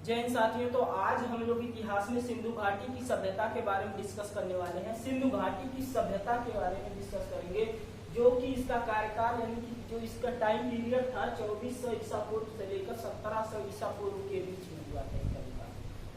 जय हिंद साथियों। तो आज हम लोग इतिहास में सिंधु घाटी की सभ्यता के बारे में डिस्कस करने वाले हैं। सिंधु घाटी की सभ्यता के बारे में डिस्कस करेंगे, जो कि इसका कार्यकाल यानी कि जो इसका टाइम पीरियड था 2400 ईसा पूर्व से लेकर 1700 ईसा पूर्व के बीच में हुआ था।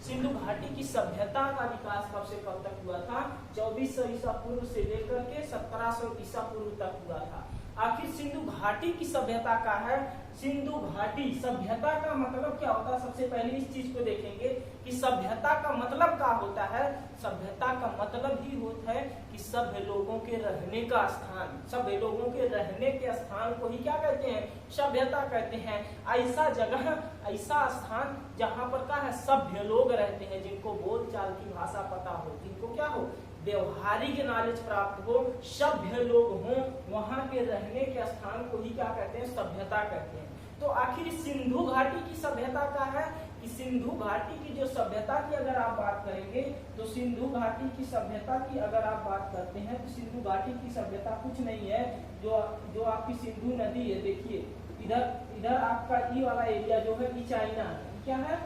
सिंधु घाटी की सभ्यता का विकास कब से कब तक हुआ था? 2400 ईसा पूर्व से लेकर के 1700 ईसा पूर्व तक हुआ था। आखिर सिंधु घाटी की सभ्यता का है। सिंधु घाटी सभ्यता का मतलब क्या होता है? सबसे पहले इस चीज को देखेंगे कि सभ्यता का मतलब क्या होता है। सभ्यता का मतलब ही होता है कि सभ्य लोगों के रहने का स्थान, सभ्य लोगों के रहने के स्थान को ही क्या कहते हैं? सभ्यता कहते हैं। ऐसा जगह, ऐसा स्थान जहाँ पर क्या है? सभ्य लोग रहते हैं, जिनको बोलचाल की भाषा पता हो, जिनको क्या हो? व्यवहारिक नॉलेज प्राप्त हो, सभ्य लोग हों, वहां के रहने के स्थान को ही क्या कहते हैं? सभ्यता कहते हैं। तो आखिर सिंधु घाटी की सभ्यता का है कि सिंधु घाटी की जो सभ्यता की अगर आप बात करेंगे तो सिंधु घाटी की सभ्यता की अगर आप बात करते हैं तो सिंधु घाटी की सभ्यता कुछ नहीं है। जो आपकी सिंधु नदी है, देखिए इधर आपका ई वाला एरिया जो है, चाइना है। क्या है?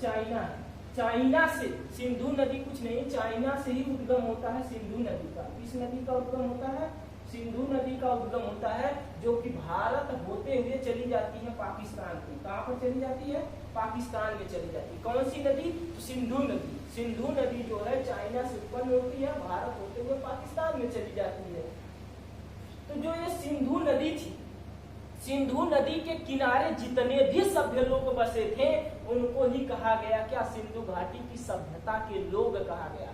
चाइना है। चाइना से सिंधु नदी कुछ नहीं, चाइना से ही उद्गम होता है सिंधु नदी का। किस नदी का उद्गम होता है? सिंधु नदी का उद्गम होता है, जो कि भारत होते हुए चली जाती है पाकिस्तान में। कहाँ पर चली जाती है? पाकिस्तान में चली जाती है। कौन सी नदी? तो सिंधु नदी। सिंधु नदी जो है चाइना से उत्पन्न होती है, भारत होते हुए पाकिस्तान में चली जाती है। तो जो ये सिंधु नदी थी, सिंधु नदी के किनारे जितने भी सभ्य लोग बसे थे उनको ही कहा गया क्या? सिंधु घाटी की सभ्यता के लोग कहा गया।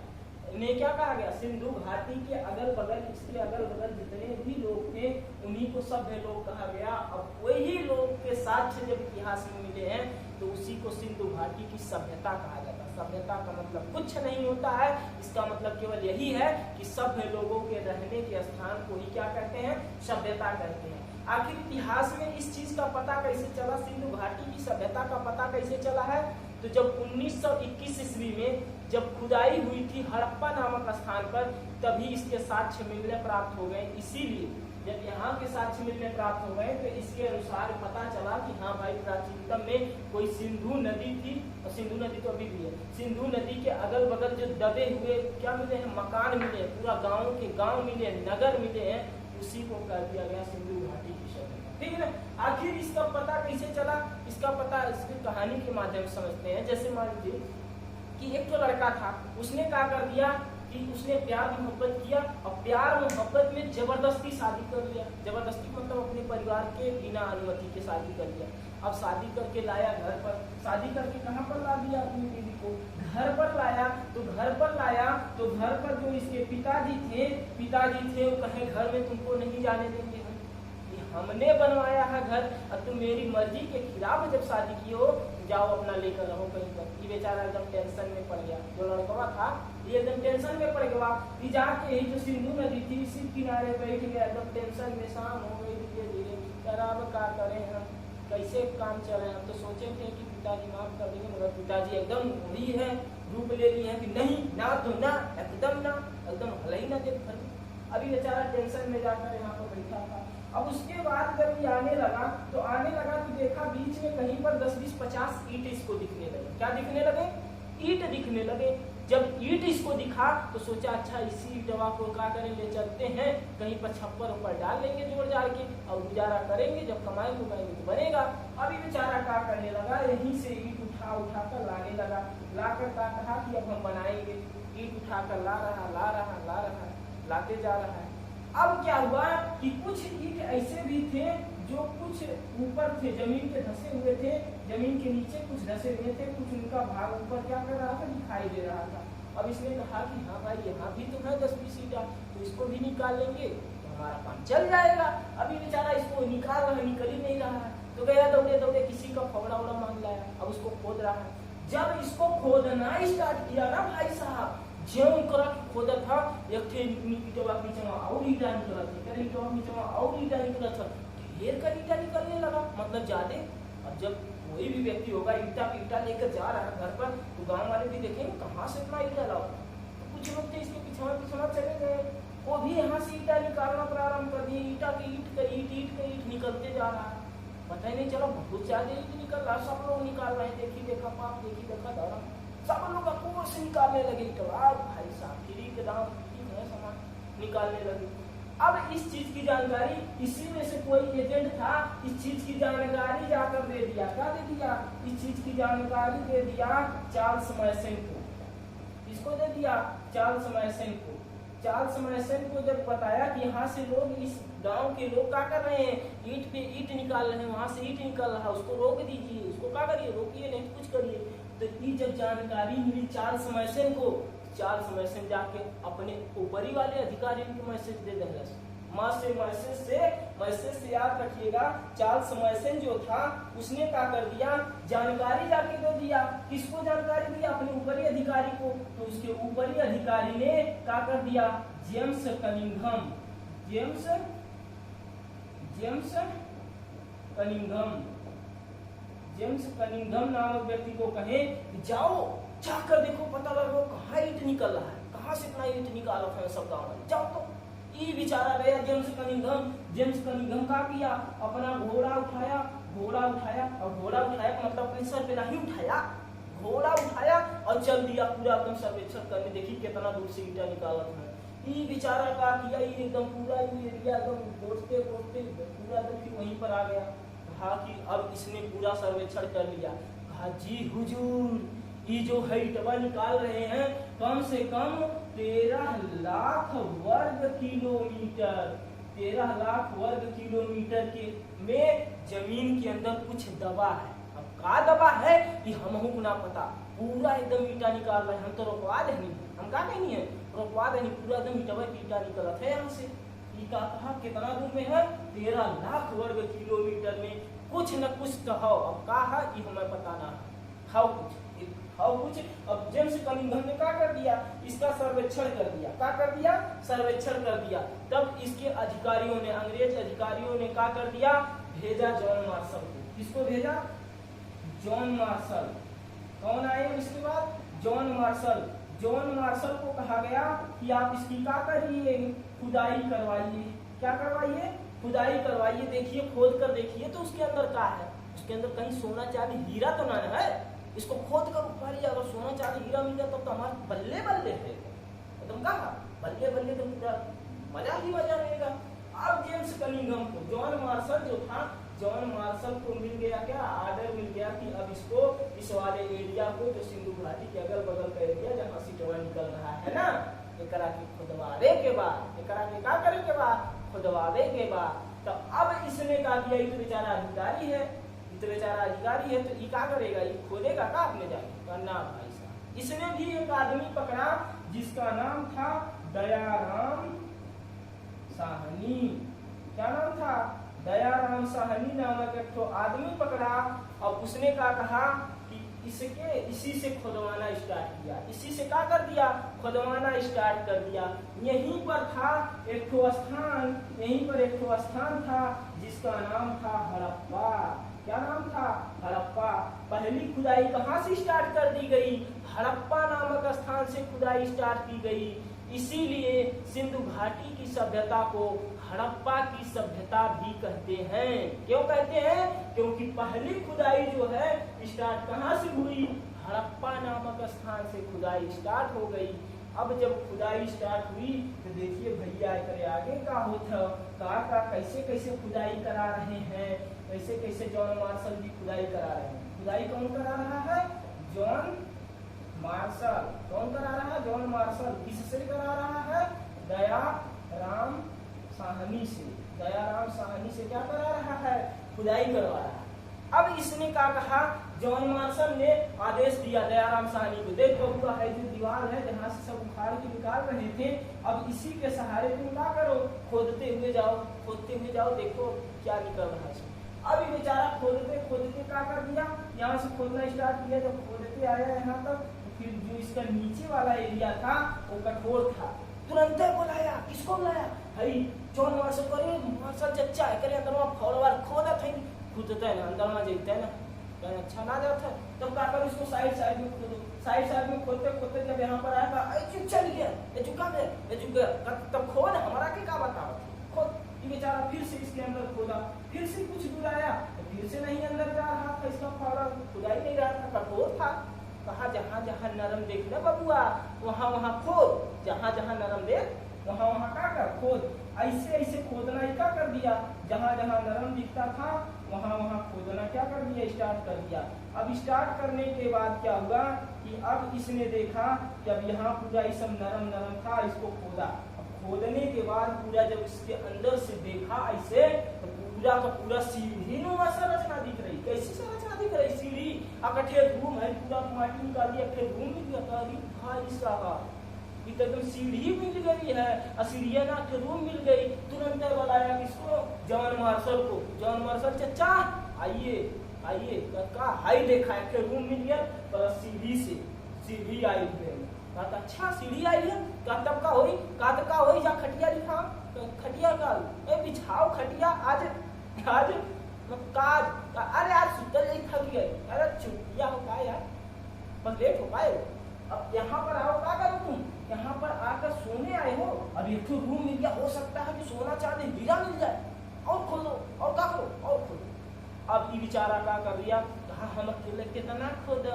इन्हें क्या कहा गया? सिंधु घाटी के अगल बगल, इसके अगल बगल जितने भी लोग थे उन्हीं को सभ्य लोग कहा गया। अब वही लोग के साक्ष्य जब इतिहास में मिले हैं तो उसी को सिंधु घाटी की सभ्यता कहा जाता है। सभ्यता का मतलब कुछ नहीं होता है, इसका मतलब केवल यही है कि सभ्य लोगों के रहने के स्थान को ही क्या कहते हैं? सभ्यता कहते हैं। आखिर इतिहास में इस चीज का पता कैसे चला? सिंधु घाटी की सभ्यता का पता कैसे चला है? तो जब 1921 ईस्वी में जब खुदाई हुई थी हड़प्पा नामक स्थान पर, तभी इसके साक्ष्य मिलने प्राप्त हो गए। इसीलिए जब यहाँ के साक्ष्य मिलने प्राप्त हो गए तो इसके अनुसार पता चला कि हाँ भाई, प्राचीनतम में कोई सिंधु नदी थी। और सिंधु नदी तो अभी भी है। सिंधु नदी के अगल बगल जो दबे हुए क्या मिले हैं? मकान मिले हैं, पूरा गाँव के गाँव मिले, नगर मिले हैं, उसी को कर दिया गया सिंधु घाटी की सभ्यता। ठीक है ना? आखिर इसका पता कैसे चला? इसका पता इसकी कहानी के माध्यम से समझते हैं। जैसे मान लीजिए कि एक तो लड़का था, उसने क्या कर दिया कि उसने प्यार मोहब्बत किया और प्यार मोहब्बत में जबरदस्ती शादी कर लिया। जबरदस्ती मतलब अपने परिवार के बिना अनुमति के शादी कर लिया। अब शादी करके लाया घर पर। शादी करके कहाँ पर ला दिया? अपनी बीवी को घर पर लाया। तो घर पर लाया तो घर पर जो इसके पिताजी थे वो कहे घर में तुमको नहीं जाने देंगे, हमने बनवाया है घर और तुम मेरी मर्जी के खिलाफ जब शादी की हो, जाओ अपना लेकर रहो कहीं पर। ये बेचारा एकदम टेंशन में पड़ गया। जो लड़का था ये एकदम टेंशन में पड़ गया। ये जाके ही जो सिंधु नदी थी इसी किनारे बैठ गया, एकदम टेंशन में। शाम हो गई धीरे धीरे। अब क्या करें हम, कैसे काम चले? हम तो सोचे थे कि पिताजी माफ कर देंगे, मगर पिताजी एकदम वही है, रूप ले लिए हैं कि नहीं ना तो ना, एकदम हल ही ना दे घर। अभी बेचारा टेंशन में जाकर यहाँ पर बैठा था। अब उसके बाद जब ये आने लगा तो देखा बीच में कहीं पर 10, 20, 50 ईंट इसको दिखने लगे। क्या दिखने लगे? ईंट दिखने लगे। जब ईंट इसको दिखा तो सोचा अच्छा इसी दवा को क्या करें, ले चलते हैं कहीं पर छप्पर ऊपर डाल लेंगे जोड़ जाड़ के और गुजारा करेंगे, जब कमाएंगे तो बनेगा। अभी बेचारा क्या करने लगा, यहीं से ईंट उठा कर लाने लगा। लाकर क्या कहा कि अब हम बनाएंगे। ईंट उठाकर ला रहा लाते जा रहा है। अब क्या हुआ कि कुछ ईंट ऐसे भी थे जो कुछ ऊपर थे, जमीन के धंसे हुए थे, जमीन के नीचे कुछ धंसे हुए थे, कुछ उनका भाग ऊपर क्या कर रहा था? दिखाई दे रहा था। अब इसने कहा कि हाँ भाई, यहाँ भी तो है 10-20 ईंटा, तो इसको भी निकाल लेंगे तो हमारा काम चल जाएगा। अभी बेचारा इसको निकाल ही नहीं रहा है। तो गया दौड़े किसी का फावड़ा उड़ा मांग लाया। अब उसको खोद रहा है। जब इसको खोदना स्टार्ट किया ना भाई साहब, ज्यों करा खोदा था, एक थे ईंटवा नीचे और ईंटा निकला था, ईंटवा नीचे और ईंटा निकला था, ढेर का ईंटा निकलने लगा, मतलब ज्यादा। अब जब कोई भी व्यक्ति होगा ईंटा लेकर जा रहा है घर पर, तो गांव वाले भी देखेंगे कहाँ से इतना ईंटा लाओ। तो कुछ लोग थे इसके पीछे चले गए, वो भी यहाँ से ईंटा निकालना प्रारंभ कर दिए। ईंट का ईंट निकलते जा रहा है। पता ही नहीं चला, बहुत ज्यादा ईंट निकल रहा, सब लोग निकाल रहे हैं। देखा से निकालने लगे। तो अब भाई साहब फ्री के दाम ठीक है, सामान निकालने लगे। अब इस चीज की जानकारी इसी में से कोई एजेंट था, इस चीज की जानकारी जाकर दे दिया। क्या दे दिया? इस चीज की जानकारी दे दिया चार्ल्स मैसन को। इसको दे दिया चार्ल्स मैसन को। चार्ल्स मैसन को जब बताया कि यहाँ से लोग, इस गांव के लोग क्या कर रहे हैं, ईंट पे ईंट निकाल रहे हैं, वहां से ईंट निकल रहा है, उसको रोक दीजिए, उसको क्या करिए, रोकिए, नहीं कुछ करिए। तो ये जब जानकारी मिली चार्ल्स मैसन को, चार्ल्स मैसन जाके अपने ऊपरी वाले अधिकारियों को मैसेज दे देंगे। मैसेज से याद रखिएगा, चार्ल्स मैसन जो था उसने क्या कर दिया, जानकारी जाके दे दिया। किसको जानकारी दिया? अपने ऊपरी अधिकारी को। तो उसके ऊपरी अधिकारी ने क्या कर दिया, जेम्स कनिंघम, जेम्स कनिंघम नामक व्यक्ति को कहे कि जाओ जाकर देखो, पता लगाओ कहाँ ईंट निकल रहा है, कहाँ से इतना ईंट निकाला था सब गाँव में, जाओ। तो ये बेचारा गया जेम्स कनिंघम का किया, अपना घोड़ा उठाया और घोड़ा उठाया मतलब अपने सर पे नहीं उठाया, घोड़ा उठाया और चल दिया पूरा एकदम सर्वेक्षण करने, देखिए कितना दूर से ईंटा निकाला था। ये बेचारा का किया, ये एकदम पूरा एरिया एकदम खोजते पूरा एकदम फिर वहीं पर आ गया। कहा कि अब इसने पूरा सर्वेक्षण कर लिया। कहा जी हुजूर, ये जो है ईंटवा निकाल रहे हैं कम से कम 13 लाख वर्ग किलोमीटर, 13 लाख वर्ग किलोमीटर के में जमीन के अंदर कुछ दबा है। अब का दबा है कि हमहू को ना पता, पूरा एकदम ईटा निकाल रहे हैं, हम तो रोकवा दे नहीं, हम का नहीं है रोकवा दे नहीं, पूरा एकदम ईटा निकला था यहाँ से। कहा कितना दूर में है, 13 लाख वर्ग किलोमीटर में कुछ न कुछ कहो। अब कहा कि हमें पता ना खाओ कुछ। अब जेम्स कनिंघम ने क्या कर दिया, इसका सर्वेक्षण कर दिया। क्या कर दिया? सर्वेक्षण कर दिया। तब इसके अधिकारियों ने, अंग्रेज अधिकारियों ने क्या कर दिया, भेजा जॉन मार्शल को। किसको भेजा? John Marshall. कौन आए इसके बाद? John Marshall. जॉन मार्शल को कहा गया कि आप इसकी क्या करिए, खुदाई करवाइए। क्या करवाइए? खुदाई करवाइए। देखिए, खोद कर देखिए तो उसके अंदर क्या है, उसके अंदर कहीं सोना चांदी हीरा तो ना है। इसको खोद कर उठाइए, अगर सोना चांदी हीरा मिल जाए तो हमारे बल्ले बल्ले है, एकदम कहा बल्ले बल्ले, तो पूरा मजा ही मजा रहेगा। अब जेम्स कनिंघम को, जॉन मार्शल जो था, जॉन मार्शल को मिल गया क्या, आर्डर मिल गया कि अब इसको, इस वाले एरिया को, जो सिंधु घाटी के अगल बगल का एरिया जहाँ से ईंटवा निकल रहा है ना, एकरा के खुदवावे के बाद, एकरा के क्या करे के बाद, खुदवावे के बाद। तो अब इसने कहा कि ये तो बेचारा अधिकारी है, तो ये क्या करेगा, ये खोदेगा का अपने जाके ना भाई साहब। इसने भी एक आदमी पकड़ा जिसका नाम था दयाराम साहनी। क्या नाम था? दयाराम साहनी नामक एक तो आदमी पकड़ा और उसने क्या कहा कि इसी से खुदवाना स्टार्ट किया। इसी से क्या कर दिया, खुदवाना स्टार्ट कर दिया। यहीं पर था एक ठो स्थान, यहीं पर एक ठो स्थान था जिसका नाम था हड़प्पा। क्या नाम था? हड़प्पा। पहली खुदाई कहाँ से स्टार्ट कर दी गई? हड़प्पा नामक स्थान से खुदाई स्टार्ट की गई। इसीलिए सिंधु घाटी की सभ्यता को हड़प्पा की सभ्यता भी कहते हैं। क्यों कहते हैं? क्योंकि पहली खुदाई जो है स्टार्ट कहाँ से हुई? हड़प्पा नामक स्थान से खुदाई स्टार्ट हो गई। अब जब खुदाई स्टार्ट हुई तो देखिए भैया करे आगे का होता का कैसे कैसे खुदाई करा रहे हैं, कैसे कैसे जॉन मार्शल भी खुदाई करा रहे हैं। खुदाई कौन करा रहा है? John Marshall. कौन करा रहा है? John Marshall. किससे करा रहा है? दयाराम साहनी से। दयाराम साहनी से क्या करा रहा है? खुदाई करवा रहा है। अब इसने क्या कहा, जॉन मार्शल ने आदेश दिया दयाराम साहनी को, देख बबुआ है जो दीवार है जहाँ से सब उखाड़ के निकाल रहे थे, अब इसी के सहारे तुम क्या करो, खोदते हुए जाओ, देखो क्या निकल रहा है। अब ये बेचारा खोदते क्या कर दिया, यहाँ से खोदना स्टार्ट किया। जब खोदते आया यहाँ तक, फिर जो इसका नीचे वाला एरिया था वो कठोर था। तुरंत बुलाया, किसको बुलाया? भाई जॉन मार्शल करे, मार्शल चच्चा है करे, अंदर में फॉलोवर खोदा था, खुदता है ना, अंदर में जाता है ना, कहीं अच्छा ना जाता है। तब क्या करो, इसको साइड में खोदो। साइड में खोदते जब यहाँ पर आया, चल गया, झुक गया, तब खोद हमारा के क्या बताओ, खोद। ये बेचारा फिर से इसके अंदर खोदा, फिर से कुछ दूर आया, फिर से नहीं अंदर जा रहा था, इसका फॉलोवर खुदाई नहीं रहा था, कठोर था। कहा जहाँ जहाँ नरम देख ना बबुआ वहाँ वहाँ खोद, जहाँ जहाँ नरम देख वहाँ वहाँ क्या कर खोद। ऐसे ऐसे खोदना ही क्या कर दिया, जहाँ जहाँ नरम दिखता था वहाँ वहाँ खोदना क्या कर दिया, स्टार्ट कर दिया। अब स्टार्ट करने के बाद क्या हुआ कि अब इसने देखा कि अब यहाँ पूरा ये सब नरम नरम था, इसको खोदा। अब खोदने के बाद पूरा जब इसके अंदर से देखा ऐसे तो पूरा का पूरा सीढ़ी नुमा संरचना दिख रही। कैसी संरचना दिख रही, सीढ़ी अकठे रूम है, पूरा माटी निकाल दिया, फिर रूम मिल गया। भाई साहब एकदम सीढ़ी मिल गई है, सीढ़िया के रूम मिल गई। तुरंत बुलाया किसको, जॉन मार्शल को। जॉन मार्शल चचा आइए आइए, का हाई देखा है कि रूम मिल गया, पर सीढ़ी से सीढ़ी आई है। कहा अच्छा सीढ़ी आई है, का तब का होई, का होई जा खटिया लिखा, खटिया का ए बिछाओ खटिया आज आज काज, अरे आज सुतल नहीं थक गए, अरे छुट्टिया हो पाए यार, बस लेट हो पाए। अब यहाँ पर आओ, क्या करो तुम, यहाँ पर आकर सोने आए हो। अब एक तो रूम मिल गया, हो सकता है कि सोना चांदी हीरा मिल जाए, और खोलो और क्या करो और खोलो। अब ये बेचारा क्या कर दिया, कहा हम अकेले कितना खोद,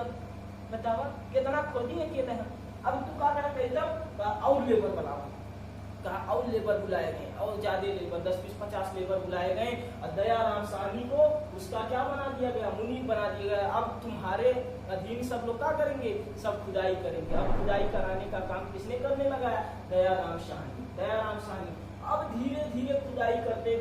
बतावा कितना खोदी अकेले हम। अब तू क्या कर और लेबर बुलावा, कहा और लेबर बुलाए गए, और ज्यादा लेबर 10 20 50 लेबर बुलाए गए। और दयाराम साहनी को उसका क्या बना दिया गया, मुनीब बना दिया गया। अब तुम्हारे अधीन सब लोग क्या करेंगे, सब खुदाई करेंगे। अब खुदाई कराने का काम किसने करने लगाया, दयाराम साहनी। दयाराम साहनी अब धीरे धीरे खुदाई करते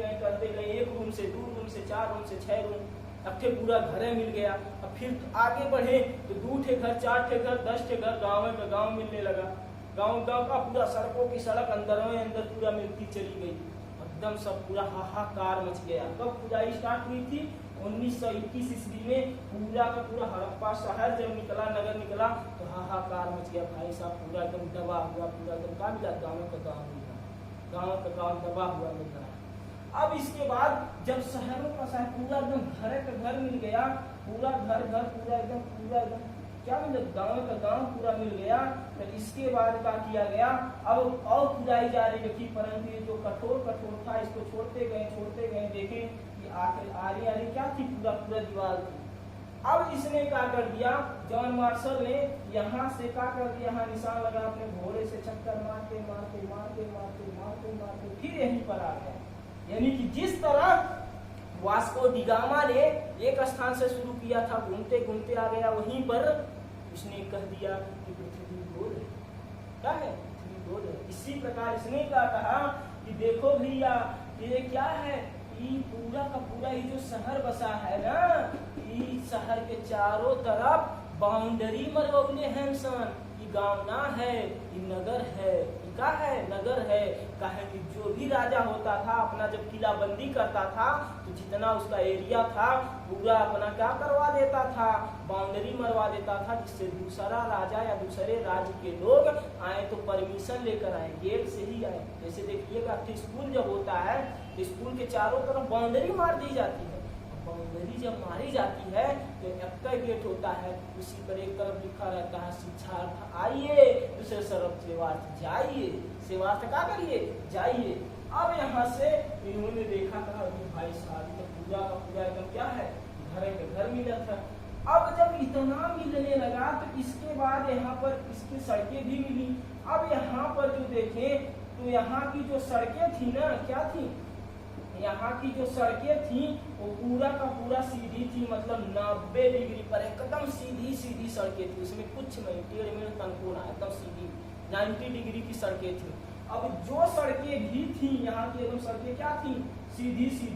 गए, एक रूम से 2 रूम से 4 रूम से 6 रूम, अब फिर पूरा घर मिल गया। अब फिर आगे बढ़े तो 2 ठे घर, 4 ठे घर, 10 ठे घर, गाँव में गाँव मिलने लगा। गांव का पूरा सड़कों की सड़क अंदर में अंदर पूरा मिलती चली गई, एकदम सब पूरा हाहाकार मच गया। कब खुदाई स्टार्ट हुई थी, 1921 ईस्वी में। पूरा का पूरा हड़प्पा शहर जब निकला, नगर निकला तो हाहाकार मच गया भाई साहब, पूरा एकदम दबा हुआ, पूरा एकदम का मिला, गाँव का गाँव मिला, गाँव का गाँव दबा हुआ मिल रहा। अब इसके बाद जब शहरों का शहर पूरा एकदम घर का घर मिल गया, पूरा घर पूरा एकदम क्या मिला, गांव का गांव पूरा मिल गया। फिर इसके बाद क्या किया गया, अब और खुदाई जारी रखी, परंतु ये जो कठोर था इसको छोड़ते गए, देखें कि आखिर आरी क्या थी, पूरा दीवार थी। अब इसने क्या कर दिया, जॉन मार्शल ने यहाँ से क्या कर दिया, यहाँ निशान लगा, अपने घोड़े से चक्कर मारते फिर यहीं पर आ गया। यानी कि जिस तरह वास्को डी गामा ने एक स्थान से शुरू किया था, घूमते घूमते आ गया, वहीं पर उसने कह दिया कि पृथ्वी गोल है। क्या है, पृथ्वी गोल है। इसी प्रकार इसने क्या कहा कि देखो भैया ये क्या है, ये पूरा का पूरा ये जो शहर बसा है ना, ये शहर के चारों तरफ बाउंड्री मरवौले हैं सन। ये गाँव ना है, ये नगर है। क्या है, नगर है। कहे कि जो भी राजा होता था अपना जब किला बंदी करता था तो जितना उसका एरिया था पूरा अपना क्या करवा देता था, बाउंड्री मरवा देता था, जिससे दूसरा राजा या दूसरे राज्य के लोग आए तो परमिशन लेकर आए, गेट से ही आए। जैसे देखिएगा स्कूल जब होता है तो स्कूल के चारों तरफ बाउंड्री मार दी जाती है। बाउंड्री जब मारी जाती है तो एक्का गेट होता है, उसी पर एक तरफ लिखा रहता है शिक्षार्थ आइए, दूसरे तरफ सेवार्थ जाइए, सेवार्थ क्या करिए, जाइए। अब यहाँ से इन्होंने देखा था भाई साहब तो पूरा का पूरा एकदम क्या है, घर के घर मिला था। अब जब इतना मिलने लगा तो इसके बाद यहाँ पर इसकी सड़कें भी मिली। अब यहाँ पर जो देखें तो यहाँ की जो सड़कें थी ना, क्या थी, यहाँ की जो सड़कें थी वो पूरा का पूरा सीधी थी, मतलब 90 डिग्री पर एकदम सीधी सड़कें थी, उसमें कुछ नहीं, टेढ़ मेढ़ तनको ना, एकदम सीधी 90 डिग्री की सड़कें थी। अब जो सड़कें भी थी यहाँ की एकदम सड़कें क्या थी, सीधी थी।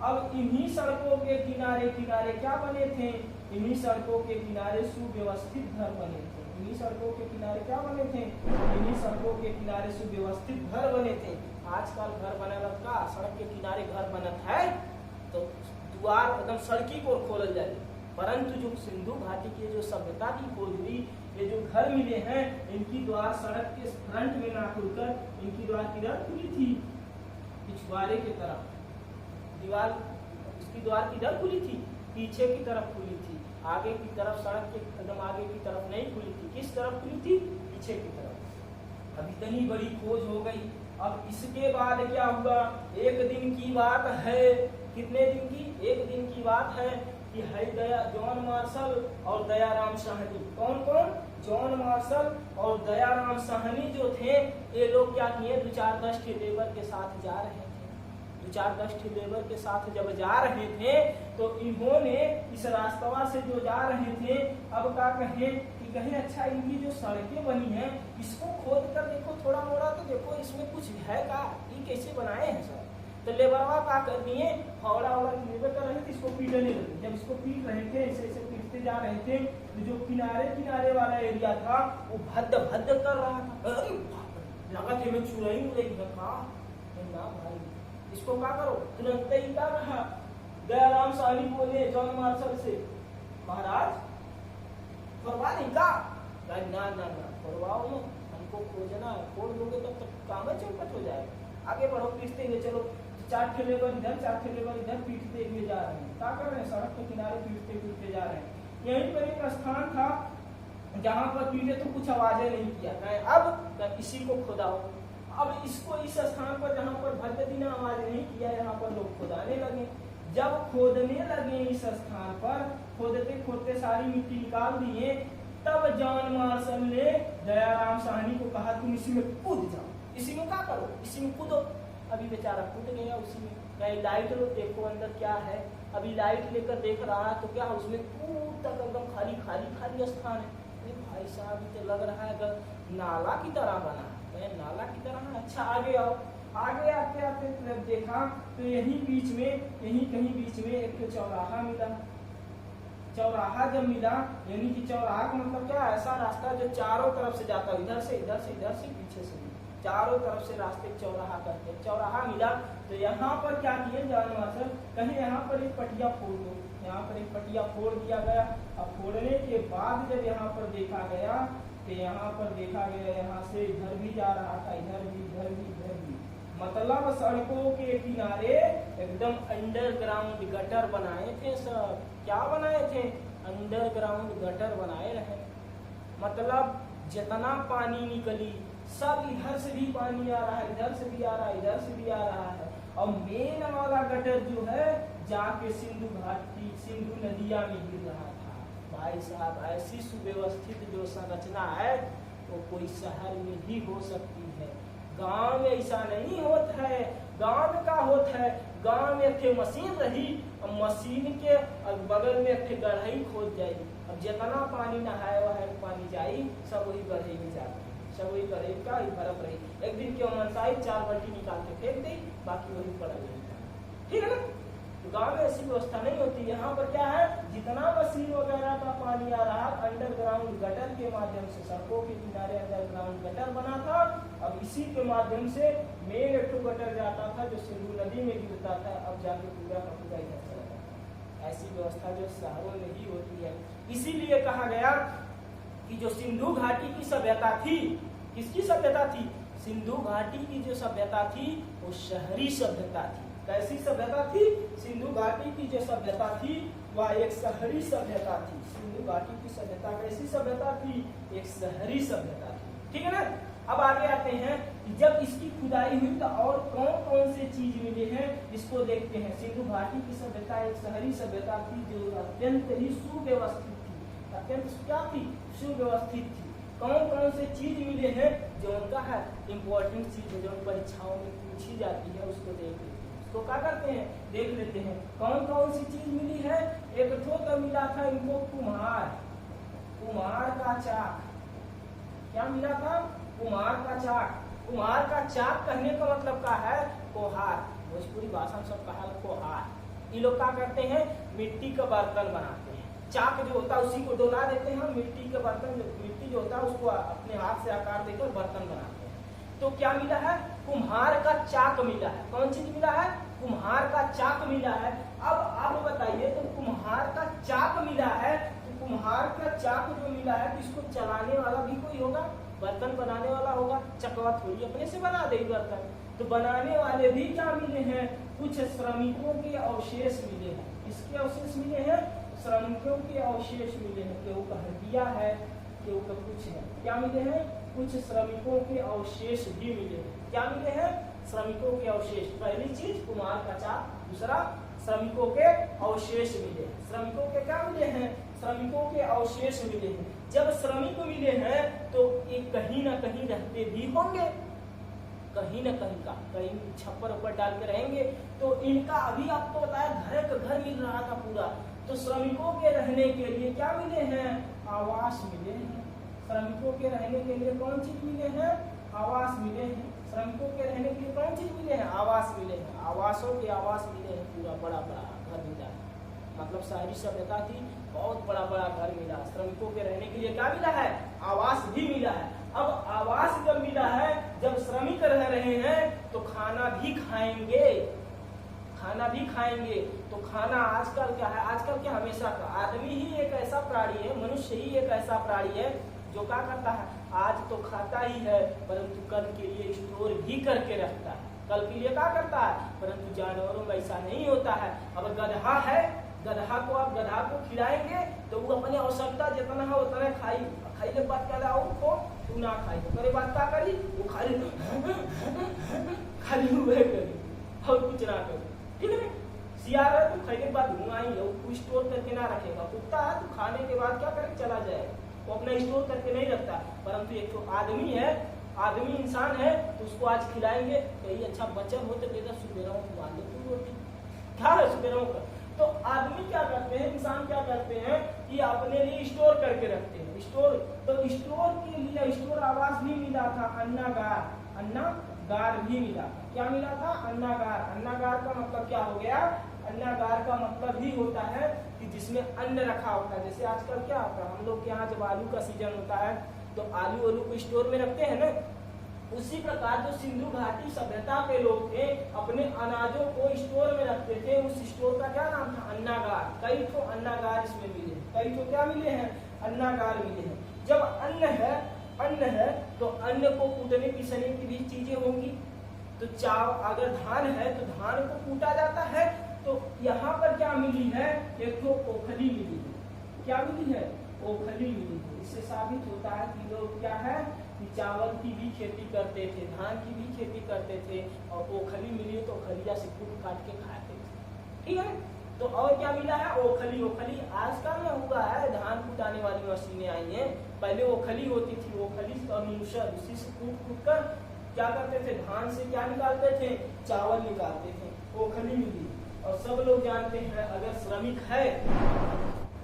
अब इन्हीं सड़कों के किनारे क्या बने थे, इन्हीं सड़कों के किनारे सुव्यवस्थित घर बने थे। इन्हीं सड़कों के किनारे क्या बने थे, इन्हीं सड़कों के किनारे सुव्यवस्थित घर बने थे। आजकल घर बना का सड़क के किनारे घर बनत है तो द्वार एकदम सड़की को खोल जाए, परंतु जो सिंधु घाटी की जो सभ्यता की खोज हुई, ये जो घर मिले हैं इनकी द्वार सड़क के फ्रंट में ना खुलकर इनकी द्वार किधर खुली थी, पिछवाड़े की तरफ, दीवार इसकी द्वार किधर खुली थी, पीछे की तरफ खुली थी, आगे की तरफ सड़क के एकदम आगे की तरफ नहीं खुली थी। किस तरफ खुली थी, पीछे की तरफ। अब इतनी बड़ी खोज हो गई। अब इसके बाद क्या हुआ, एक दिन की बात है, कितने दिन की, एक दिन की बात है कि है जॉन मार्शल और दयाराम साहनी। कौन कौन? जॉन मार्शल और दयाराम साहनी जो थे, ये लोग क्या किए, 2-4-10 लेबर के साथ जा रहे थे। 2-4-10 लेबर के साथ जब जा रहे थे तो इन्होंने इस रास्ता से जो जा रहे थे, अब क्या कहें कि कहें अच्छा इनकी जो सड़कें बनी हैं इसको खोद कर देखो थोड़ा मोड़ा, तो देखो इसमें कुछ है का, ये कैसे बनाए हैं सर। तो लेबरवा क्या कर दिए, फावड़ा लेबर कर रहे थे, इसको पीटने लगे। जब इसको पीट रहे थे, ऐसे ऐसे पीटते जा रहे थे, तो जो किनारे किनारे वाला एरिया था वो भद्द भद्द कर रहा था। अरे लगा थे मैं चुराई उड़ाई ना भाई, इसको क्या करो। तुरंत ही क्या कहा, दयाराम साहनी बोले जॉन मार्शल से, महाराज करवा नहीं का? ना ना ना करवाओ ना, हमको खोजना है, खोल दोगे तब तक काम चौपट हो जाएगा। आगे बढ़ो, पीटते हुए चलो, 4 लेबर इधर 4 लेबर इधर पीटते हुए जा रहे हैं। क्या कर रहे हैं, सड़क के किनारे पीटते पीटते जा रहे हैं। यहीं पर एक स्थान था जहां पर पीटे तो कुछ आवाजें नहीं किया, अब इसी को खुदाओ। अब इसको इस स्थान पर जहां पर भद्द दिन आवाज नहीं किया, यहाँ पर लोग खुदाने लगे। जब खोदने लगे इस स्थान पर, खोदते खोदते सारी मिट्टी निकाल दिए, तब जॉन मार्शल ने दयाराम साहनी को कहा तुम इसी में कूद जाओ। इसी में क्या करो, इसी में कूदो। अभी बेचारा कूद गया उसी में। कहीं लाइट लो, देखो अंदर क्या है। अभी लाइट लेकर देख रहा है तो क्या उसमें कूद तक एकदम खाली खाली खाली स्थान है। भाई साहब तो लग रहा है नाला की तरह बना है, नाला की तरह। अच्छा आगे आओ, आगे आते आते देखा तो यहीं बीच में, यहीं कहीं बीच में एक चौराहा मिला। चौराहा जब मिला, यानी कि चौराहा का मतलब क्या, ऐसा रास्ता जो चारों तरफ से जाता है, इधर से इधर से इधर से पीछे से, चारों तरफ से रास्ते चौराहा करते हैं। चौराहा मिला तो यहाँ पर क्या किए जॉन मार्शल, कहीं यहाँ पर एक पटिया फोड़ दो। यहाँ पर एक पटिया फोड़ दिया गया। अब फोड़ने के बाद जब यहाँ पर देखा गया तो यहाँ पर देखा गया, यहाँ से इधर भी जा रहा था, इधर भी इधर भी इधर भी, मतलब सड़कों के किनारे एकदम अंडरग्राउंड गटर बनाए थे सब। क्या बनाए थे, अंडरग्राउंड गटर बनाए रहे। मतलब जितना पानी निकली सब, इधर से भी पानी आ रहा है, इधर से भी आ रहा है, इधर से भी आ रहा है। और मेन वाला गटर जो है जाके सिंधु घाटी, सिंधु नदिया में गिर रहा था। भाई साहब ऐसी सुव्यवस्थित जो संरचना है वो कोई शहर में ही हो सकती है, गांव में ऐसा नहीं होता है। गांव में क्या होता है, गांव में एक मशीन रही, मशीन के बगल में एक गढ़ई खोद जाई। अब जितना पानी नहाए वहां पानी जाई, सब वही गढ़ई में जाता, सब वही गढ़ई का ही बर्फ रही। एक दिन क्यों मनसाई 4 बाल्टी निकाल के फेंक दी, बाकी वही पड़ा रही। ठीक है ना। तो गांव में ऐसी व्यवस्था नहीं होती। यहाँ पर क्या है, जितना मशीन वगैरह का पानी आ रहा, अंडरग्राउंड गटर के माध्यम से, सड़कों के किनारे अंडरग्राउंड गटर बना था। अब इसी के माध्यम से मेन एक गटर जाता था जो सिंधु नदी में गिरता था, अब जाके पूरा का पूरा इधर चला जाता। ऐसी व्यवस्था जो शहरों में ही होती है। इसीलिए कहा गया कि जो सिंधु घाटी की सभ्यता थी, किसकी सभ्यता थी, सिंधु घाटी की जो सभ्यता थी वो शहरी सभ्यता थी। कैसी सभ्यता थी, सिंधु घाटी की जो सभ्यता थी वह एक शहरी सभ्यता थी। सिंधु घाटी की सभ्यता कैसी सभ्यता थी, एक शहरी सभ्यता थी। ठीक है ना। अब आगे आते हैं कि जब इसकी खुदाई हुई तो और कौन कौन से चीज मिले हैं, इसको देखते हैं। सिंधु घाटी की सभ्यता एक शहरी सभ्यता थी जो अत्यंत ही सुव्यवस्थित थी, अत्यंत क्या थी, सुव्यवस्थित थी। कौन कौन से चीज मिले हैं जो उनका है इम्पोर्टेंट चीज है, जो परीक्षाओं में पूछी जाती है, उसको देख लेते हैं। तो क्या करते हैं, देख लेते हैं कौन कौन सी चीज मिली है। एक तो मिला था इनको कुम्हार, कुम्हार का चाक। क्या मिला था, कुम्हार का चाक। कुम्हार का चाक कहने का मतलब क्या है, कोहार। भोजपुरी भाषा में सब कहा कोहार। ये लोग क्या करते हैं, मिट्टी का बर्तन बनाते हैं। चाक जो होता है उसी को डोला देते हैं, मिट्टी के बर्तन, मिट्टी जो होता है उसको अपने हाथ से आकार देकर बर्तन बनाते हैं। तो क्या मिला है, कुम्हार का चाक मिला है। कौन चीज मिला है, कुम्हार का चाक मिला है। अब आप बताइए, तो कुम्हार का चाक मिला है, तो कुम्हार का चाक जो मिला है तो इसको चलाने वाला भी कोई होगा, बर्तन बनाने वाला होगा। चकवा थोड़ी अपने से बना दे बर्तन, तो बनाने वाले भी क्या मिले हैं, कुछ श्रमिकों के अवशेष मिले हैं। इसके अवशेष मिले हैं, श्रमिकों के अवशेष मिले हैं। केहू का हड्डियां है, केहू का कुछ है। क्या मिले हैं, कुछ श्रमिकों के अवशेष भी मिले हैं। क्या मिले हैं, श्रमिकों के अवशेष। पहली चीज कुम्हार का चाक, दूसरा श्रमिकों के अवशेष मिले। श्रमिकों के क्या मिले हैं? श्रमिकों के अवशेष मिले हैं। जब श्रमिक मिले हैं तो ये कहीं ना कहीं रहते भी होंगे, कहीं ना कहीं का कहीं छप्पर ऊपर डाल के रहेंगे। तो इनका अभी आपको बताया घर का घर मिल रहा था पूरा। तो श्रमिकों के रहने के लिए क्या मिले हैं? आवास मिले हैं। श्रमिकों के रहने के लिए कौन चीज मिले हैं? आवास मिले हैं। श्रमिकों के रहने के लिए कौन चीज मिले हैं? आवास मिले हैं। आवासों के आवास मिले हैं, पूरा बड़ा बड़ा घर मिला है। मतलब शहरी सभ्यता थी, बहुत बड़ा बड़ा घर मिला। श्रमिकों के रहने के लिए क्या मिला है? आवास भी मिला है। अब आवास जब मिला है, जब श्रमिक रह रहे हैं तो खाना भी खाएंगे, खाना भी खाएंगे। तो खाना आजकल क्या है? आजकल क्या हमेशा का आदमी ही एक ऐसा प्राणी है, मनुष्य ही एक ऐसा प्राणी है जो क्या करता है? आज तो खाता ही है, परंतु कल के लिए स्टोर भी करके रखता है। कल के लिए क्या करता है? परंतु जानवरों में ऐसा नहीं होता है। अब गधा है, गधा को आप गधा को खिलाएंगे तो वो अपने आवश्यकता जितना है उतना खाई, खाइले बात क्या लाओ को तू ना खाई तो करे बात क्या करी? वो खाली खाली हुए करी और कुछ ना करी, ठीक है। सियार है तो खाइले बाद घुमाई हो, स्टोर करके ना रखेगा। कुत्ता है तो खाने के बाद क्या करे? चला जाएगा, वो अपना स्टोर करके नहीं रखता। परंतु एक तो आदमी है, आदमी इंसान है, तो उसको आज खिलाएंगे कहीं अच्छा बचन हो तो देता सुबेरों को बांध दो रोटी, क्या है सुबेरों का। तो आदमी क्या करते हैं, इंसान क्या करते हैं कि अपने लिए स्टोर करके रखते हैं। स्टोर, तो स्टोर के लिए स्टोर आवास भी मिला था, अन्नागार, अन्नागार भी मिला। क्या मिला था? अन्नागार। अन्नागार का मतलब क्या हो गया? अन्नागार का मतलब ही होता है कि जिसमें अन्न रखा होता है। जैसे आजकल क्या होता है, हम लोग के यहाँ जब आलू का सीजन होता है तो आलू को स्टोर में रखते हैं ना, उसी प्रकार जो सिंधु घाटी सभ्यता के लोग थे अपने अनाजों को स्टोर में रखते थे। उस स्टोर का क्या नाम था? अन्नागार। कई तो अन्नागार इसमें मिले, कई तो क्या मिले हैं? अन्नागार मिले हैं। जब अन्न है तो अन्न को कूटने पिसने की भी चीजें होंगी। तो अगर धान है तो धान को कूटा जाता है। तो यहाँ पर क्या मिली है? एक तो ओखली मिली है। क्या मिली है? ओखली मिली है। इससे साबित होता है कि लोग क्या है कि चावल की भी खेती करते थे, धान की भी खेती करते थे, और ओखली मिली तो ओखलिया से कूट काट के खाते थे, ठीक है। तो और क्या मिला है? ओखली। ओखली आजकल में हुआ है, धान कुटाने वाली मशीनें आई हैं। पहले ओखली होती थी, ओखली और मूसर, उसी से कूट कर क्या करते थे? धान से क्या निकालते थे? चावल निकालते थे। ओखली मिली। और सब लोग जानते हैं अगर श्रमिक है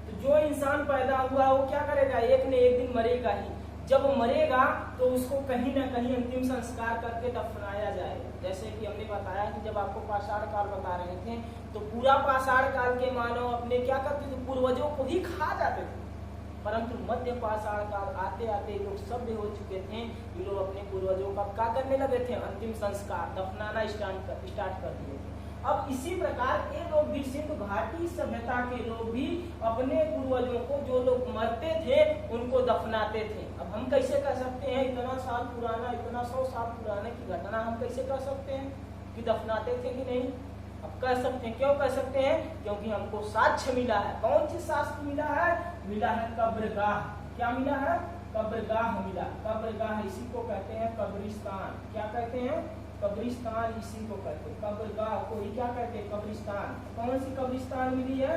तो जो इंसान पैदा हुआ वो क्या करेगा? एक न एक दिन मरेगा ही। जब मरेगा तो उसको कहीं ना कहीं अंतिम संस्कार करके दफनाया जाएगा। जैसे कि हमने बताया कि जब आपको पाषाण काल बता रहे थे तो पूरा पाषाण काल के मानव अपने क्या करते थे? पूर्वजों को ही खा जाते थे। परंतु मध्य पाषाण काल आते आते लोग सभ्य हो चुके थे, ये लोग अपने पूर्वजों का क्या करने लगे थे? अंतिम संस्कार, दफनाना स्टार्ट कर दिए। अब इसी प्रकार ये लोग भी, सिंधु घाटी सभ्यता के लोग भी अपने पूर्वजों को, जो लोग मरते थे उनको दफनाते थे। अब हम कैसे कर सकते हैं? इतना साल पुराना, इतना 100 साल पुराने की घटना हम कैसे कर सकते हैं कि दफनाते थे कि नहीं? अब कर सकते हैं। क्यों कर सकते हैं? क्योंकि हमको साक्ष्य मिला है। कौन सी साक्ष्य मिला है? मिला है कब्रगाह। क्या मिला है? कब्रगाह मिला। कब्रगाह इसी को कहते हैं कब्रिस्तान। क्या कहते हैं? कब्रिस्तान इसी को कहते हैं। कब्रगाह को ही क्या कहते हैं? कब्रिस्तान। कौन सी कब्रिस्तान मिली है?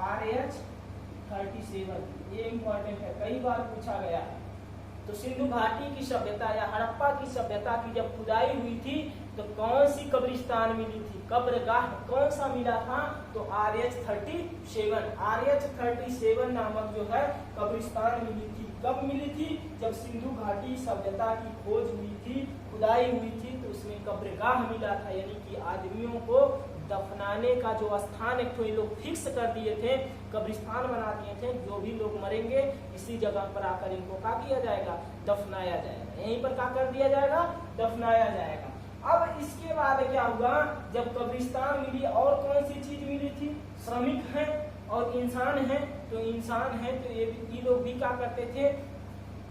RH 37। ये इंपॉर्टेंट है, कई बार पूछा गया है। तो सिंधु घाटी की सभ्यता या हड़प्पा की सभ्यता की जब खुदाई हुई थी तो कौन सी कब्रिस्तान मिली थी? कब्रगाह कौन सा मिला था? तो RH 37। RH 37 नामक जो है कब्रिस्तान मिली थी। कब मिली थी? जब सिंधु घाटी सभ्यता की खोज हुई थी, खुदाई हुई थी, तो उसमें कब्रगाह मिला था। यानी कि आदमियों को दफनाने का जो स्थान एक तो ये लोग फिक्स कर दिए थे, कब्रिस्तान बना दिए थे। जो भी लोग मरेंगे इसी जगह पर आकर इनको क्या किया जाएगा? दफनाया जाएगा। यहीं पर क्या कर दिया जाएगा? दफनाया जाएगा। अब इसके बाद क्या हुआ? जब कब्रिस्तान मिली और कौन सी चीज मिली थी? श्रमिक हैं और इंसान है। तो इंसान है तो ये लोग भी क्या करते थे?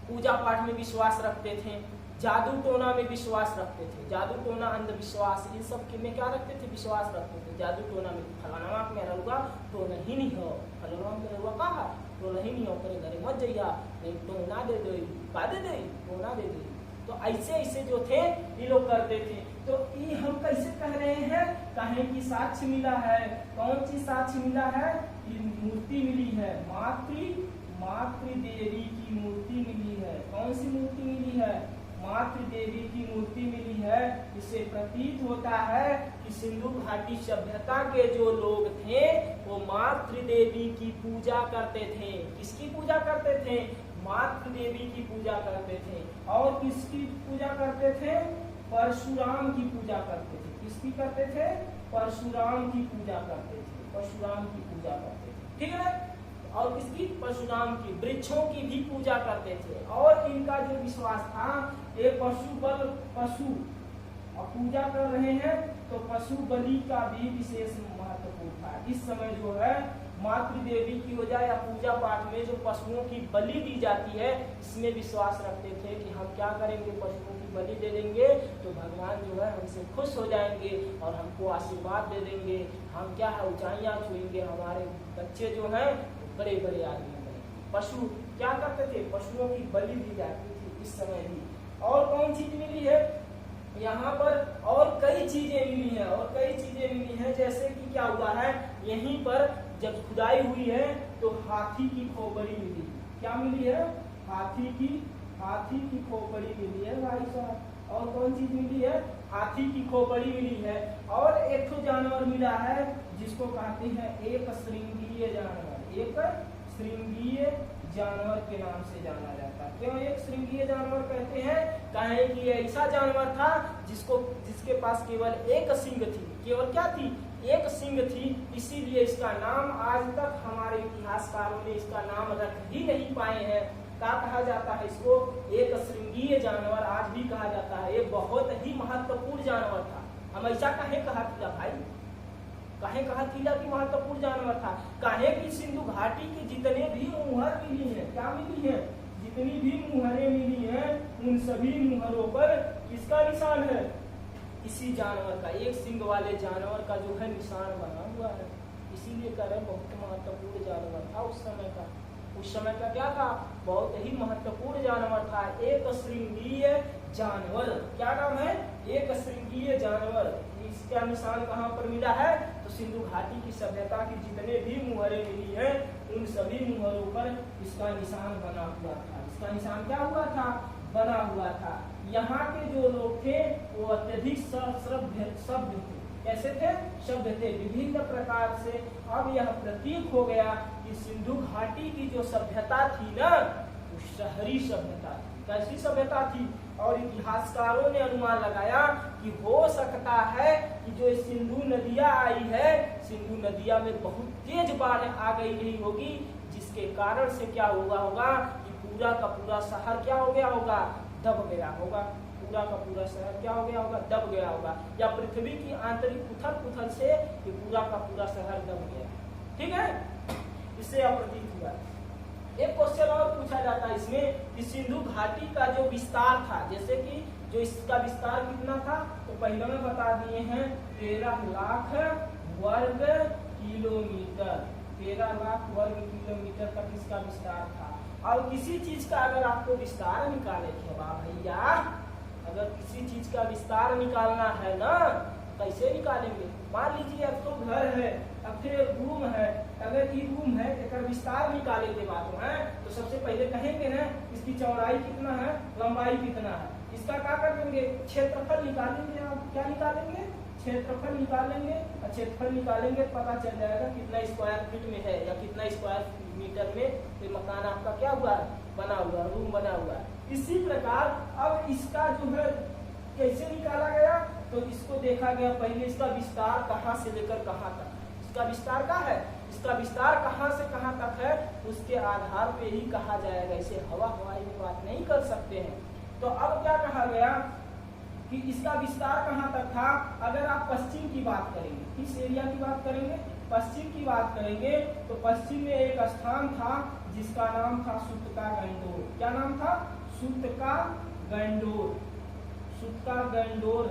पूजा पाठ में विश्वास रखते थे, जादू टोना में विश्वास रखते थे। जादू टोना, अंधविश्वास, इन सब के में क्या रखते थे? विश्वास रखते थे। जादू टोना में फलाना में रहूँगा तो नहीं हो, फलाना में रहूँगा कहा तो नहीं हो, करे घरे मत जाइया, नहीं टोना दे दो, का दे दे, टोना दे दे, तो ऐसे ऐसे जो थे ये लोग करते थे। तो ये हम कैसे कह रहे हैं, कहे कि साक्ष्य मिला है। कौन सी साक्ष्य मिला है, मूर्ति मिली है, मातृ देवी की मूर्ति मिली है। कौन सी मूर्ति मिली है, मातृ देवी की मूर्ति मिली है। इससे प्रतीत होता है कि सिंधु घाटी सभ्यता के जो लोग थे वो मातृ देवी की पूजा करते थे। किसकी पूजा करते थे, मातृ देवी की पूजा करते थे। और किसकी पूजा करते थे, परशुराम की पूजा करते थे। किसकी करते थे, परशुराम की पूजा करते थे, परशुराम की पूजा करते थे, ठीक है। और किसकी, परशुराम की, वृक्षों की भी पूजा करते थे। और इनका जो विश्वास था, ये पशु और पूजा कर रहे हैं तो पशु बलि का भी विशेष महत्वपूर्ण था। इस समय जो है मातृ देवी की हो जाए या पूजा पाठ में जो पशुओं की बलि दी जाती है, इसमें विश्वास रखते थे कि हम क्या करेंगे, पशुओं की बलि दे देंगे तो भगवान जो है हमसे खुश हो जाएंगे और हमको आशीर्वाद दे देंगे। हम क्या है, ऊंचाइयां छुएंगे, हमारे बच्चे जो हैं बड़े बड़े आदमी बने। पशु क्या करते थे, पशुओं की बलि दी जाती थी इस समय भी। और कौन चीज मिली है यहाँ पर, और कई चीजें मिली है, और कई चीजें मिली है। जैसे कि क्या हुआ है, यहीं पर जब खुदाई हुई है तो हाथी की खोपड़ी मिली। क्या मिली है, हाथी की खोपड़ी मिली है भाई साहब। और कौन चीज मिली है, हाथी की खोपड़ी मिली है। और एक तो जानवर मिला है जिसको कहते हैं एक श्रृंगीय जानवर, एक श्रृंगीय जानवर के नाम से जाना जाता है। क्यों एक श्रृंगीय जानवर कहते हैं, कहे कि ऐसा जानवर था जिसके पास केवल एक सींग थी। केवल क्या थी, एक सींग थी। इसीलिए इसका नाम आज तक हमारे इतिहासकारों ने इसका नाम रख ही नहीं पाए हैं। क्या कहा जाता है इसको, एक श्रृंगीय जानवर आज भी कहा जाता है। ये बहुत ही महत्वपूर्ण जानवर था। हम ऐसा कहे कहा था भाई, कहे कहा किला की महत्वपूर्ण जानवर था। कहे कि सिंधु घाटी की जितने भी मुहर मिली है, क्या मिली है, जितनी भी मुहरें मिली हैं, उन सभी मुहरों पर किसका निशान है, इसी जानवर का, एक सिंग वाले जानवर का जो है निशान बना हुआ है। इसीलिए कह रहे बहुत महत्वपूर्ण जानवर था उस समय का। उस समय का क्या था, बहुत ही महत्वपूर्ण जानवर था, एक श्रृंगीय जानवर। क्या नाम है, एक श्रृंगीय जानवर। इसका निशान कहाँ पर मिला है, तो सिंधु घाटी की सभ्यता की जितने भी मुहरें मिली हैं, उन सभी मुहरों पर इसका निशान बना हुआ था। इसका निशान क्या हुआ था, बना हुआ था। यहाँ के जो लोग थे वो अत्यधिक सभ्य थे। कैसे थे, सभ्य थे विभिन्न प्रकार से। अब यह प्रतीक हो गया कि सिंधु घाटी की जो सभ्यता थी ना, वो शहरी सभ्यता थी। कैसी सभ्यता थी, और इतिहासकारों ने अनुमान लगाया कि हो सकता है कि जो सिंधु नदियां आई है, सिंधु नदिया में बहुत तेज बाढ़ आ गई रही होगी, जिसके कारण से क्या हुआ होगा कि पूरा का पूरा शहर क्या हो गया होगा, दब गया होगा। पूरा का पूरा शहर क्या हो गया होगा, दब गया होगा। या पृथ्वी की आंतरिक उथल-पुथल से ये पूरा का पूरा शहर दब गया। ठीक है, इससे प्रतीत हुआ। एक क्वेश्चन और पूछा जाता है इसमें कि सिंधु घाटी का जो विस्तार था, जैसे कि जो इसका विस्तार कितना था, तो पहले में बता दिए हैं 13 लाख वर्ग किलोमीटर। 13 लाख वर्ग किलोमीटर तक इसका विस्तार था। और किसी चीज का अगर आपको विस्तार निकाले के वाह भैया, अगर किसी चीज का विस्तार निकालना है ना, कैसे निकालेंगे। मान लीजिए अब तो घर है, अब फिर रूम है, अगर ये रूम है एक विस्तार निकाले के बाद है तो सबसे पहले कहेंगे ना इसकी चौड़ाई कितना है, लंबाई कितना है। इसका क्या कर देंगे, क्षेत्रफल निकालेंगे। आप क्या निकालेंगे, क्षेत्रफल निकालेंगे। और क्षेत्रफल निकालेंगे पता चल जाएगा कितना स्क्वायर फीट में है या कितना स्क्वायर मीटर में ये मकान आपका क्या हुआ है, बना हुआ, रूम बना हुआ है। इसी प्रकार अब इसका जो है कैसे निकाला गया, तो इसको देखा गया पहले इसका विस्तार कहाँ से लेकर कहाँ तक। इसका विस्तार क्या है, इसका विस्तार कहाँ से कहाँ तक है, उसके आधार पे ही कहा जाएगा। इसे हवाई में बात नहीं कर सकते हैं। तो अब क्या कहा गया कि इसका विस्तार कहाँ तक था। अगर आप पश्चिम की बात करेंगे, किस एरिया की बात करेंगे, पश्चिम की बात करेंगे, तो पश्चिम में एक स्थान था जिसका नाम था सुतका गंडोर। क्या नाम था, सुतका गंडोर। सुतका गंडोर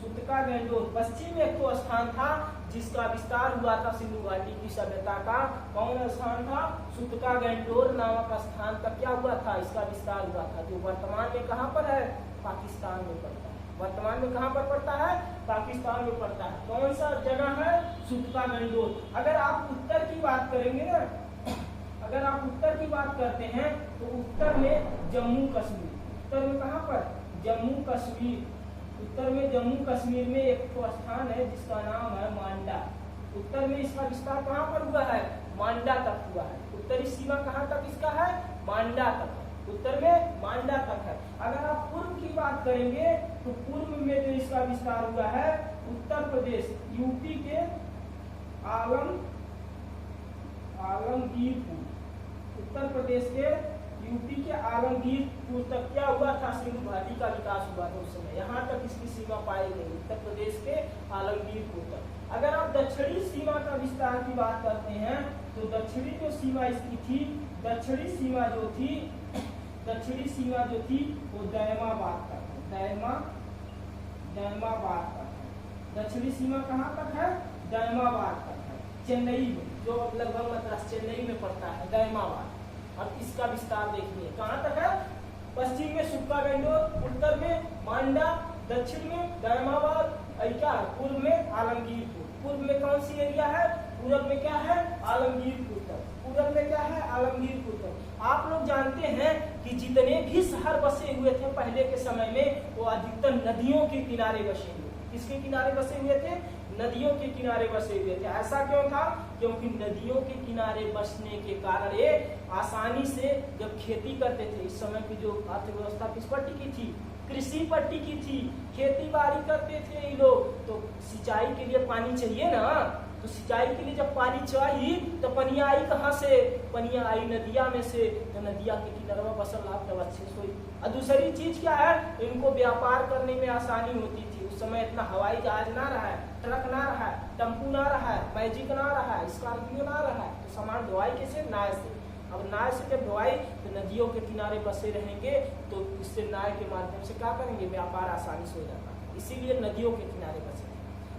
सुतका गंडोर। पश्चिम में एक तो स्थान था जिसका विस्तार हुआ था सिंधु घाटी की सभ्यता का। कौन स्थान था? सुतका गंडोर नामक स्थान का क्या हुआ था? इसका विस्तार हुआ था, जो वर्तमान में कहाँ पर है? पाकिस्तान में पड़ता है। वर्तमान में कहाँ पर पड़ता है? पाकिस्तान में पड़ता है। कौन सा जगह है? सुतका गंडोर। अगर आप उत्तर की बात करेंगे ना, अगर आप उत्तर की बात करते हैं तो उत्तर में जम्मू कश्मीर। उत्तर में कहाँ पर? जम्मू कश्मीर। उत्तर में जम्मू कश्मीर में एक तो स्थान है जिसका नाम है मांडा। उत्तर में इसका विस्तार कहाँ पर हुआ है? मांडा तक हुआ है। उत्तरी सीमा कहाँ तक इसका है? मांडा तक है। उत्तर में मांडा तक है। अगर आप पूर्व की बात करेंगे तो पूर्व में जो इसका विस्तार हुआ है उत्तर प्रदेश यूपी के आलमगीरपुर। उत्तर प्रदेश के यूपी के आलमगीरपुर तक क्या हुआ था? सिंधु घाटी का विकास हुआ था उस समय। यहाँ तक इसकी सीमा पाई गई, उत्तर प्रदेश के आलमगीरपुर तक। अगर आप दक्षिणी सीमा का विस्तार की बात करते हैं तो दक्षिणी जो सीमा इसकी थी, दक्षिणी सीमा जो थी वो दयमाबाद तक है। दयमाबाद तक है। दक्षिणी सीमा कहाँ तक है? दयमाबाद तक है। चेन्नई में, जो लगभग मद्रास चेन्नई में पड़ता है, दयमाबाद। अब इसका विस्तार देखिए कहाँ तक है? पश्चिम में सुक्का गंडोर, उत्तर में मांडा, दक्षिण में दयमाबाद, क्या पूर्व में आलमगीरपुर। पूर्व में कौन सी एरिया है? पूरब में क्या है? आलमगीरपुर तक। पूरब में क्या है? आलमगीरपुर तक। आप लोग जानते हैं कि जितने भी शहर बसे हुए थे पहले के समय में वो अधिकतर नदियों के किनारे बसे हुए। किसके किनारे बसे हुए थे? नदियों के किनारे बसे हुए थे। ऐसा क्यों था? क्योंकि नदियों के किनारे बसने के कारण ये आसानी से जब खेती करते थे, इस समय की जो अर्थव्यवस्था किस पर टिकी थी? कृषि पर टिकी थी। खेती बाड़ी करते थे ये लोग, तो सिंचाई के लिए पानी चाहिए ना, तो सिंचाई के लिए जब पानी चाहिए तो पनिया आई कहाँ से? पनिया आई नदिया में से। तो नदिया के किनारे बसल आप तब अच्छे से। और दूसरी चीज क्या है? इनको व्यापार करने में आसानी होती थी। उस समय इतना हवाई जहाज ना रहा है, ट्रक ना रहा है, टेम्पू ना रहा है, मैजिक ना रहा है, स्कॉर्पियो ना रहा है, तो सामान ढुलाई कैसे? नाव से। अब नाव से जब ढुलाई तो नदियों के किनारे बसे रहेंगे तो इससे नाव के माध्यम से क्या करेंगे? व्यापार आसानी से हो जाता है। इसीलिए नदियों के किनारे बसे।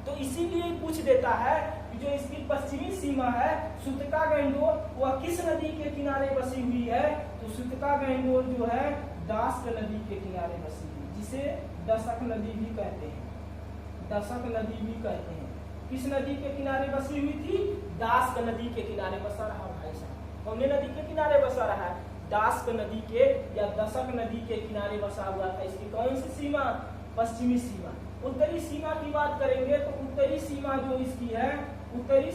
तो इसीलिए पूछ देता है कि जो इसकी पश्चिमी सीमा है सुतका गंडोर, वह किस नदी के किनारे बसी हुई है? तो सुतका गंडोर जो है दास्क नदी के किनारे बसी हुई, जिसे दशक नदी भी कहते हैं। दशक नदी भी कहते हैं। किस नदी के किनारे बसी हुई थी? दास्क नदी के किनारे बसा रहा भाई साहब। कौन नदी के किनारे बसा रहा है? दास्क नदी के या दशक नदी के किनारे बसा हुआ था। इसकी कौन सी सीमा? पश्चिमी सीमा। उत्तरी सीमा की बात करेंगे तो उत्तरी सीमा जो इसकी है, उत्तरी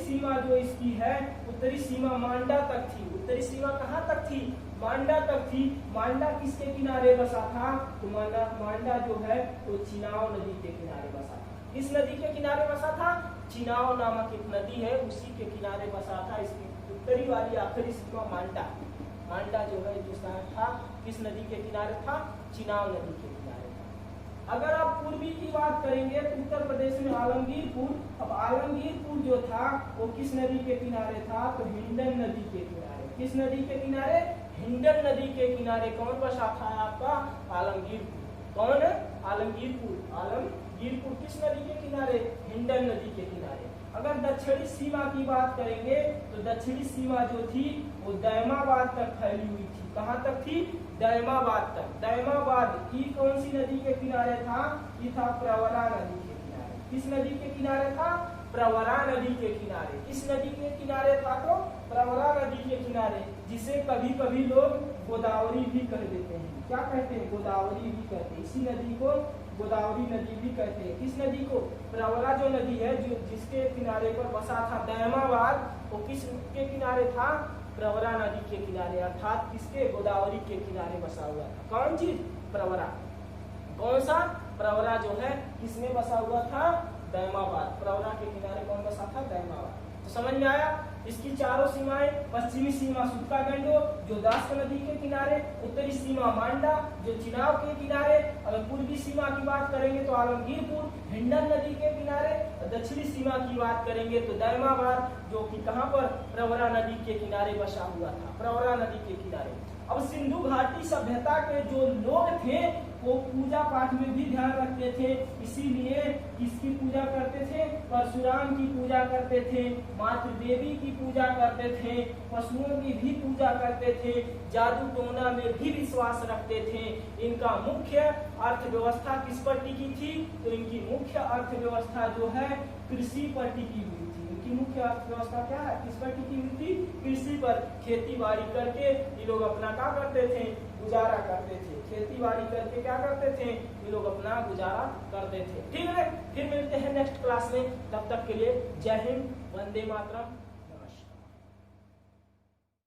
सीमा मांडा तक थी। उत्तरी सीमा कहाँ तक थी? मांडा तक थी। मांडा किसके किनारे बसा था? तो मांडा जो है वो चिनाव नदी के किनारे बसा था। किस नदी के किनारे बसा था? चिनाव नामक एक नदी है, उसी के किनारे बसा था। इसकी उत्तरी वाली आखिरी सीमा मांडा जो है जो शहर था किस नदी के किनारे था? चिनाव नदी के किनारे था। अगर आप पूर्वी की बात करेंगे तो उत्तर प्रदेश में आलमगीरपुर। अब आलमगीरपुर जो था वो किस नदी के किनारे था? तो हिंडन नदी के किनारे। किस नदी के किनारे? हिंडन नदी के किनारे। कौन बसा था आपका? आलमगीरपुर। कौन? आलमगीरपुर किस नदी के किनारे? हिंडन नदी के किनारे। अगर दक्षिणी सीमा की बात करेंगे तो दक्षिणी सीमा जो थी वो दयमाबाद तक फैली हुई थी। कहाँ तक थी? दयमाबाद तक। दयमाबाद ये कौन सी नदी के किनारे था? ये था प्रवरा नदी के किनारे। किस नदी के किनारे था? प्रवरा नदी के किनारे। किस नदी के किनारे था? तो प्रवरा नदी के किनारे, जिसे कभी कभी लोग गोदावरी भी कह देते हैं। क्या कहते हैं? गोदावरी भी कहते हैं। इसी नदी को गोदावरी नदी भी कहते हैं। किस नदी को? प्रवरा जो नदी है जो जिसके किनारे पर बसा था दयमाबाद, वो किस के किनारे था? प्रवरा नदी के किनारे, अर्थात किसके? गोदावरी के किनारे बसा हुआ था। कौन चीज? प्रवरा। कौन सा? प्रवरा जो है किसमें बसा हुआ था? दयमाबाद। प्रवरा के किनारे कौन बसा था? दयमाबाद। तो समझ में आया? इसकी चारों सीमाएं, पश्चिमी सीमा सुतका गंडोर जो दास्क नदी के किनारे, उत्तरी सीमा मांडा जो चिनाव के किनारे, अगर पूर्वी सीमा की बात करेंगे तो आलमगीरपुर हिंडन नदी के किनारे, दक्षिणी सीमा की बात करेंगे तो दयमाबाद जो कि कहाँ पर? प्रवरा नदी के किनारे बसा हुआ था। प्रवरा नदी के किनारे। अब सिंधु घाटी सभ्यता के जो लोग थे वो पूजा पाठ में भी ध्यान रखते थे, इसीलिए किसकी पूजा करते थे? परशुराम की पूजा करते थे, मातृ देवी की पूजा करते थे, पशुओं की भी पूजा करते थे, जादू टोना में भी विश्वास रखते थे। इनका मुख्य अर्थव्यवस्था किस पर टिकी थी? तो इनकी मुख्य अर्थव्यवस्था जो है कृषि पर टिकी हुई थी। इनकी मुख्य अर्थव्यवस्था क्या है? किस पर टिकी हुई थी? कृषि पर। खेती बाड़ी करके ये लोग अपना क्या करते थे? गुजारा करते थे। खेती बाड़ी करके क्या करते थे? ये लोग अपना गुजारा करते थे। ठीक है, फिर मिलते हैं नेक्स्ट क्लास में। तब तक के लिए जय हिंद, वंदे मातरम।